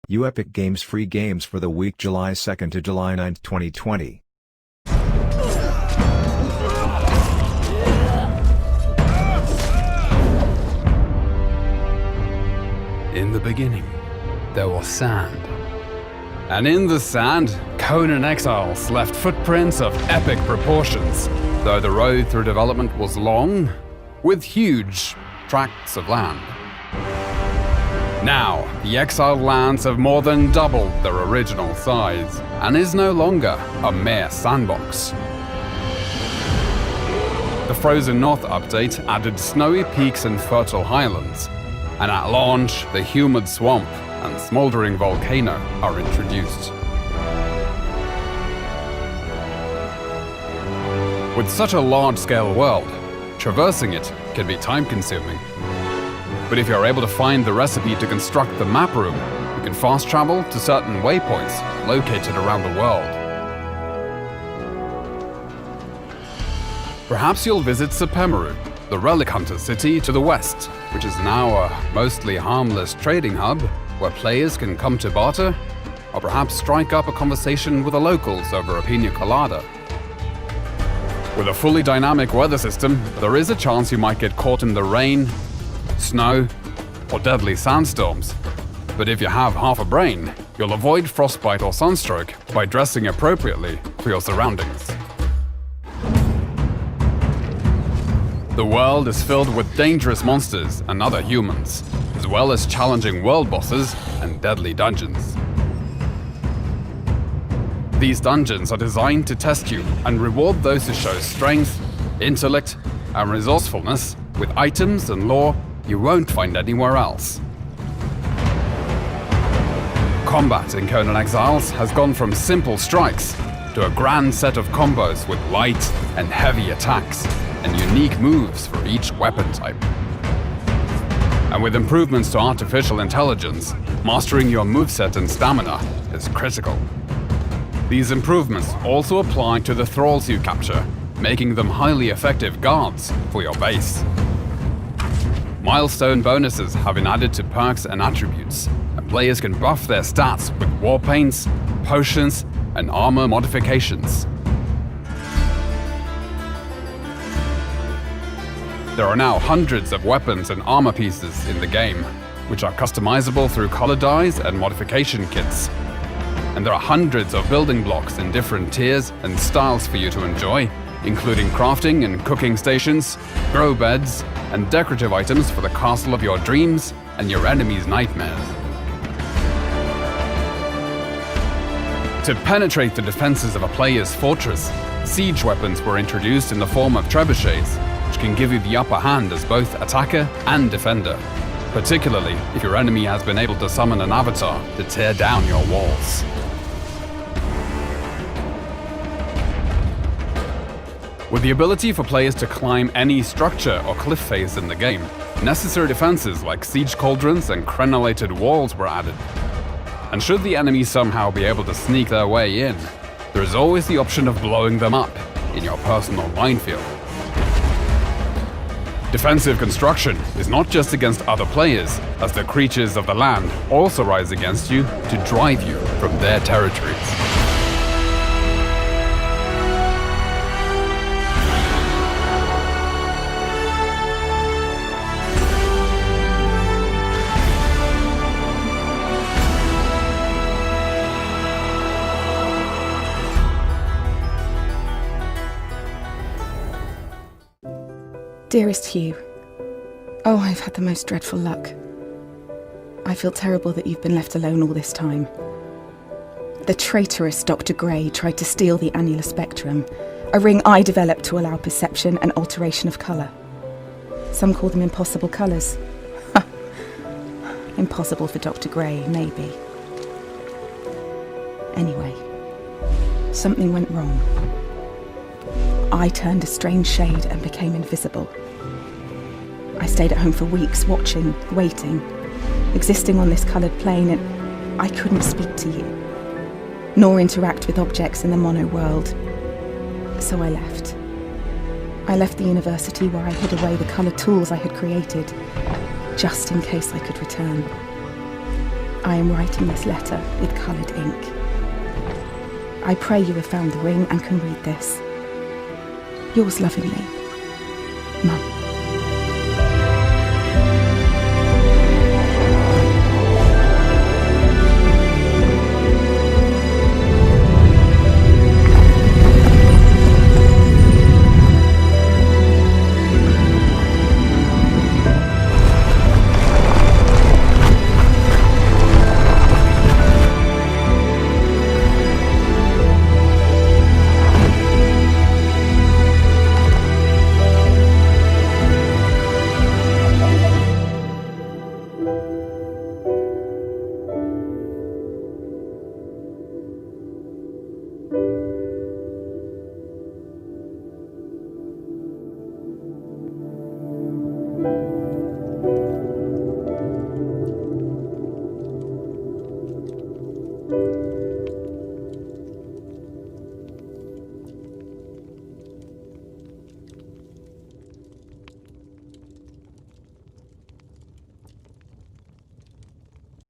Epic Games free games for the week July 2nd to July 9th, 2020. In the beginning, there was sand. And in the sand, Conan Exiles left footprints of epic proportions, though the road through development was long, with huge tracts of land. Now, the exiled lands have more than doubled their original size, and is no longer a mere sandbox. The Frozen North update added snowy peaks and fertile highlands, and at launch, the humid swamp and smoldering volcano are introduced. With such a large-scale world, traversing it can be time-consuming. But if you're able to find the recipe to construct the map room, you can fast travel to certain waypoints located around the world. Perhaps you'll visit Sepemeru, the relic hunter city to the west, which is now a mostly harmless trading hub where players can come to barter, or perhaps strike up a conversation with the locals over a pina colada. With a fully dynamic weather system, there is a chance you might get caught in the rain, snow, or deadly sandstorms. But if you have half a brain, you'll avoid frostbite or sunstroke by dressing appropriately for your surroundings. The world is filled with dangerous monsters and other humans, as well as challenging world bosses and deadly dungeons. These dungeons are designed to test you and reward those who show strength, intellect, and resourcefulness with items and lore you won't find anywhere else. Combat in Conan Exiles has gone from simple strikes to a grand set of combos with light and heavy attacks and unique moves for each weapon type. And with improvements to artificial intelligence, mastering your moveset and stamina is critical. These improvements also apply to the thralls you capture, making them highly effective guards for your base. Milestone bonuses have been added to perks and attributes, and players can buff their stats with war paints, potions, and armor modifications. There are now hundreds of weapons and armor pieces in the game, which are customizable through color dyes and modification kits. And there are hundreds of building blocks in different tiers and styles for you to enjoy, including crafting and cooking stations, grow beds, and decorative items for the castle of your dreams and your enemy's nightmares. To penetrate the defenses of a player's fortress, siege weapons were introduced in the form of trebuchets, which can give you the upper hand as both attacker and defender, particularly if your enemy has been able to summon an avatar to tear down your walls. With the ability for players to climb any structure or cliff face in the game, necessary defenses like siege cauldrons and crenellated walls were added. And should the enemy somehow be able to sneak their way in, there is always the option of blowing them up in your personal minefield. Defensive construction is not just against other players, as the creatures of the land also rise against you to drive you from their territories. Dearest Hugh, oh, I've had the most dreadful luck. I feel terrible that you've been left alone all this time. The traitorous Dr. Gray tried to steal the annular spectrum, a ring I developed to allow perception and alteration of colour. Some call them impossible colours. Impossible for Dr. Gray, maybe. Anyway, something went wrong. I turned a strange shade and became invisible. I stayed at home for weeks, watching, waiting, existing on this coloured plane, and I couldn't speak to you, nor interact with objects in the mono world. So I left. I left the university where I hid away the coloured tools I had created, just in case I could return. I am writing this letter with coloured ink. I pray you have found the ring and can read this. Yours lovingly, Mum.